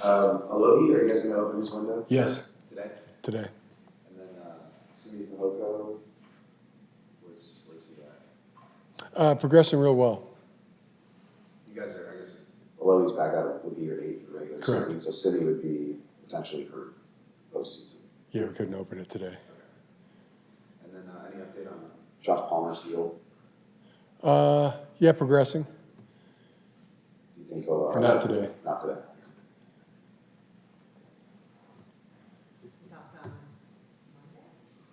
Alohi, are you guys going to open his window? Yes. Today? And then Cindy Faloco, where's he at? Progressing real well. You guys are, I guess, Alohi's back out would be your 8th for regular Correct. season, so Cindy would be potentially for postseason. Yeah, we couldn't open it today. Okay. And then any update on Josh Palmer's deal? Yeah, progressing. Do you think he'll... Not today. Not today.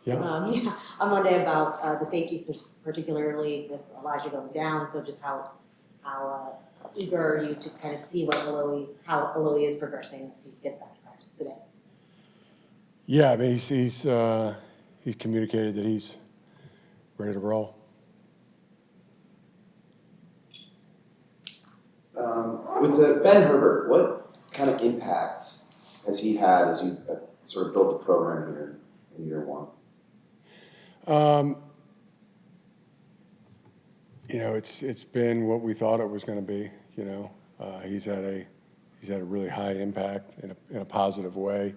Yeah. On Monday about the safeties, particularly with Elijah going down. So just how eager are you to kind of see how Alohi is progressing if he gets back to practice today? Yeah, I mean he's communicated that he's ready to roll. With Ben Herbert, what kind of impact has he had as you sort of built the program here in year one? It's been what we thought it was going to be. He's had a really high impact in a positive way.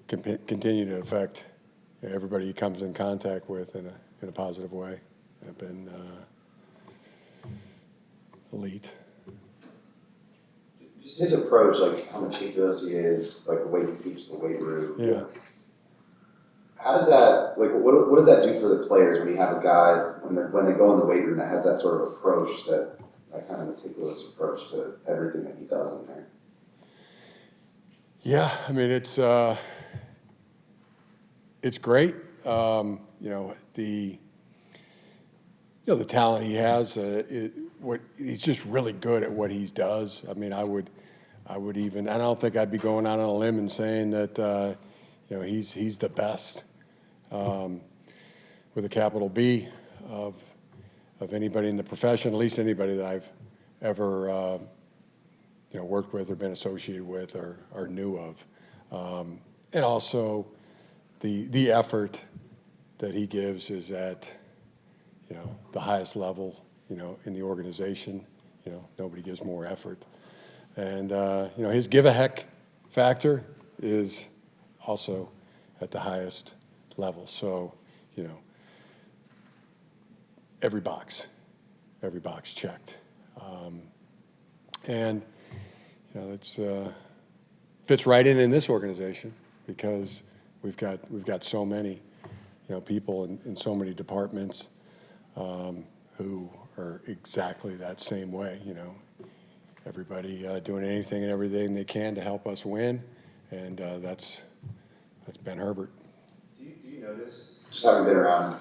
Continue to affect everybody he comes in contact with in a positive way. Have been elite. Just his approach, like how meticulous he is, like the way he keeps the weight room. Yeah. How does that, like, what does that do for the players when you have a guy, when they go in the weight room that has that sort of approach, that kind of meticulous approach to everything that he does in there? Yeah, I mean, it's great. The talent he has, he's just really good at what he does. I mean, I don't think I'd be going out on a limb and saying that, he's the best, with a capital B of anybody in the profession, at least anybody that I've ever, worked with or been associated with or knew of. And also the effort that he gives is at, the highest level, in the organization. Nobody gives more effort. And, his give a heck factor is also at the highest level. So, every box checked. And, it's fits right in this organization because we've got so many, people in so many departments who are exactly that same way. Everybody doing anything and everything they can to help us win, and that's Ben Herbert. Do you notice, just having been around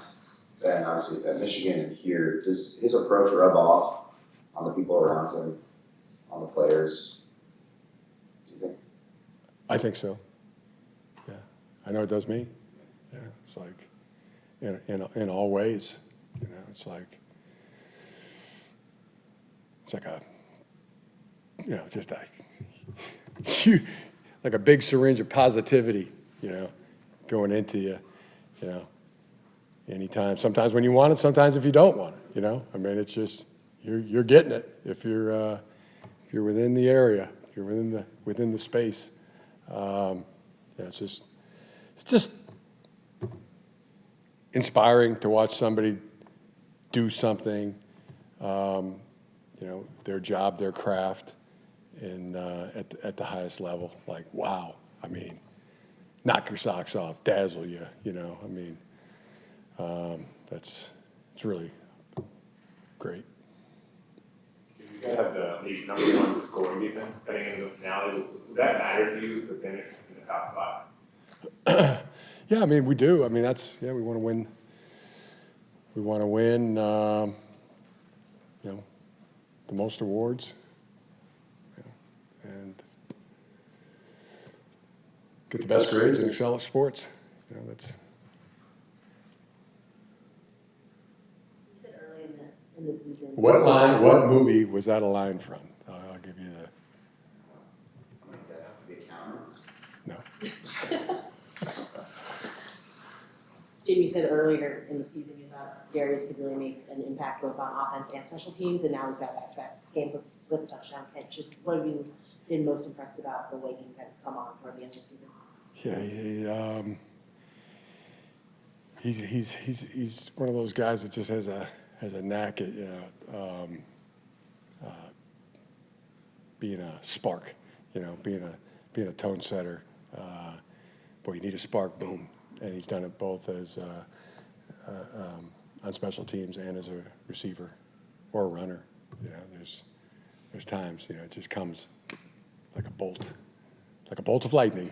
Ben, obviously at Michigan and here, does his approach rub off on the people around him, on the players? Do you think? I think so. Yeah, I know it does me. Yeah, it's like in all ways. It's like just like a big syringe of positivity, going into you, anytime. Sometimes when you want it, sometimes if you don't want it, I mean, it's just you're getting it if you're within the area, if you're within the space. It's just inspiring to watch somebody do something, their job, their craft, at the highest level. Like, wow, I mean, knock your socks off, dazzle you, I mean, it's really great. You guys have the league number one scoring defense heading into the finale. Would that matter to you to finish in the top 5? Yeah, I mean, we do. I mean, we want to win. We want to win, the most awards, and get the best grades and excel at sports. That's. You said early in the season. What movie was that a line from? I'll give you the. I'm going to guess The Accountant. No. Jim, you said earlier in the season you thought Darius could really make an impact both on offense and special teams, and now he's got back-to-back games with a touchdown catch. Just what have you been most impressed about the way he's kind of come on toward the end of the season? Yeah, he's one of those guys that just has a knack at being a spark, being a tone setter. Boy, you need a spark, boom, and he's done it both as on special teams and as a receiver or a runner. There's times it just comes like a bolt of lightning.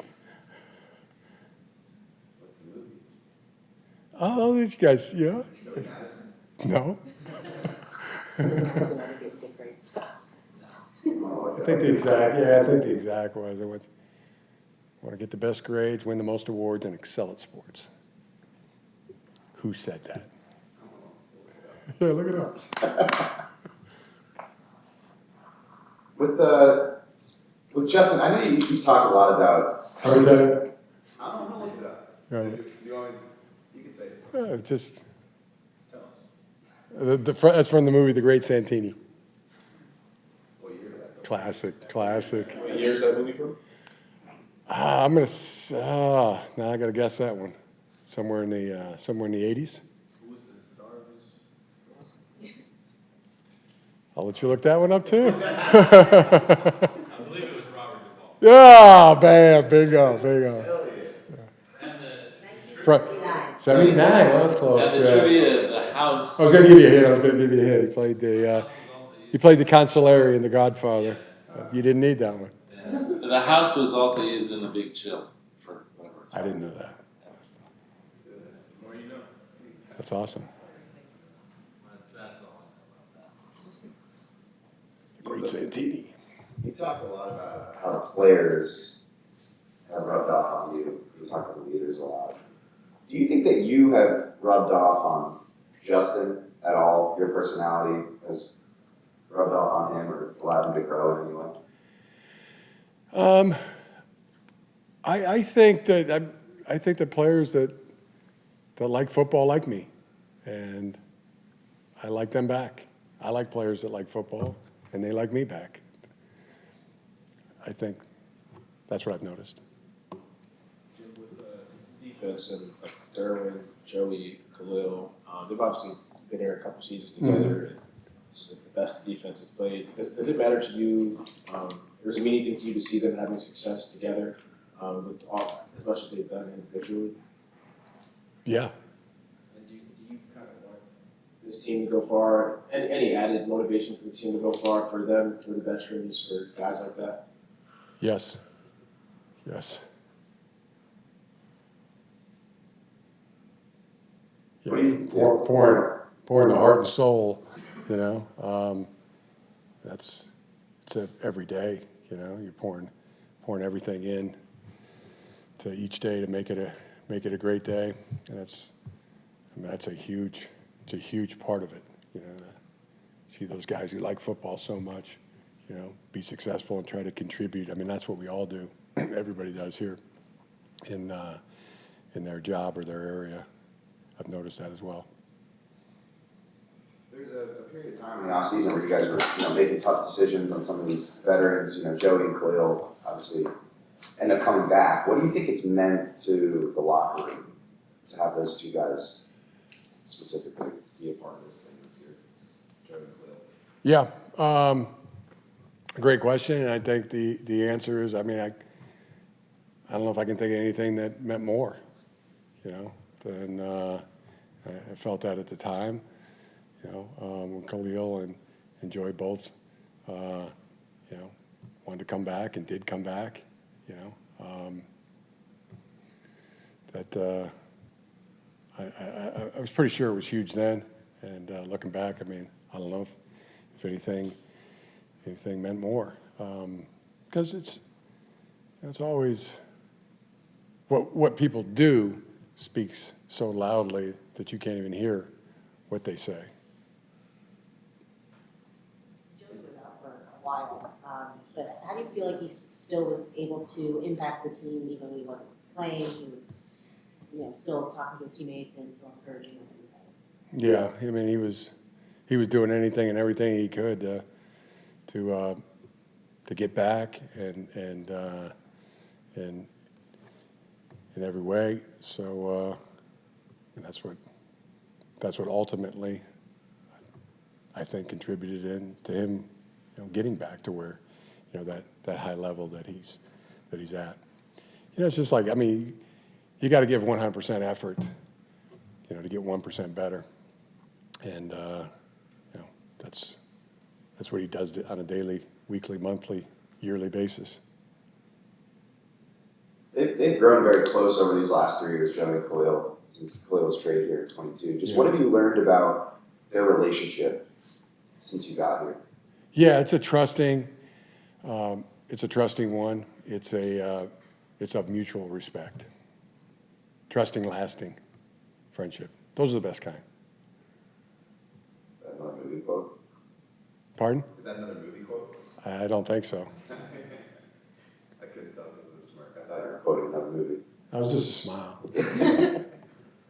What's the movie? Oh, these guys, Joey Madison? no. Also, I think it's a great stuff. I think the exact was I want to get the best grades, win the most awards, and excel at sports. Who said that? Yeah, look it up. With Justin, I know you've talked a lot about. How is that? I don't know, look it up. Right. You can say it. It's just Tell us. that's from the movie The Great Santini. What year did that go? Classic. What year is that movie from? I'm gonna. Now I gotta guess that one. Somewhere in the 80s. Who was the star of this? I'll let you look that one up too. I believe it was Robert Duvall. Yeah, bam, bingo. Hell yeah. And the, From 79. That was close. and the Yeah. trivia, the house. I was gonna give you a hint. He played the consigliere in The Godfather. You didn't need that one. The house was also used in The Big Chill for whatever it's I didn't know that. The more you know. That's awesome. That's all I know about that. The Great Santini. You've talked a lot about how the players have rubbed off on you. You talk about the leaders a lot. Do you think that you have rubbed off on Justin at all? Your personality has rubbed off on him or allowed him to grow in any way? I think that players that like football like me, and I like them back. I like players that like football, and they like me back. I think that's what I've noticed. Jim, with defense and Derwin, Joey, Khalil, they've obviously been here a couple seasons together. It's the best defense they've played. Does it matter to you, or does it mean anything to you to see them having success together with as much as they've done individually? Yeah. And do you kind of want this team to go far? Any added motivation for the team to go far for them, for the veterans, for guys like that? Yes. What do you- Pouring the heart and soul, it's every day, you're pouring everything in to each day to make it a great day, and that's a huge part of it, to see those guys who like football so much, be successful and try to contribute. That's what we all do. Everybody does here in their job or their area. I've noticed that as well. There's a period of time in the offseason where you guys were, making tough decisions on some of these veterans. Joey and Khalil obviously end up coming back. What do you think it's meant to the locker room to have those two guys specifically be a part of this thing this year, Joey and Khalil? Yeah, great question, and I think the answer is, I don't know if I can think of anything that meant more, than I felt that at the time. When Khalil and Joey both, wanted to come back and did come back, I was pretty sure it was huge then. And looking back, I don't know if anything meant more, because it's always what people do speaks so loudly that you can't even hear what they say. Joey was out for a while, but how do you feel like he still was able to impact the team even when he wasn't playing? He was, still talking to his teammates and still encouraging them. Yeah, he was doing anything and everything he could to get back and in every way. So and that's what ultimately I think contributed to him, getting back to where, that high level that he's at. It's just like, I mean, you got to give 100% effort, to get 1% better, and that's what he does on a daily, weekly, monthly, yearly basis. They've grown very close over these last 3 years, Joey and Khalil, since Khalil was traded here at 22. Just what have you learned about their relationship since you got here? Yeah, it's a trusting one. It's of mutual respect. Trusting, lasting friendship. Those are the best kind. Is that another movie quote? Pardon? Is that another movie quote? I don't think so. I couldn't tell because of the smirk. I thought you were quoting another movie. That was just a smile.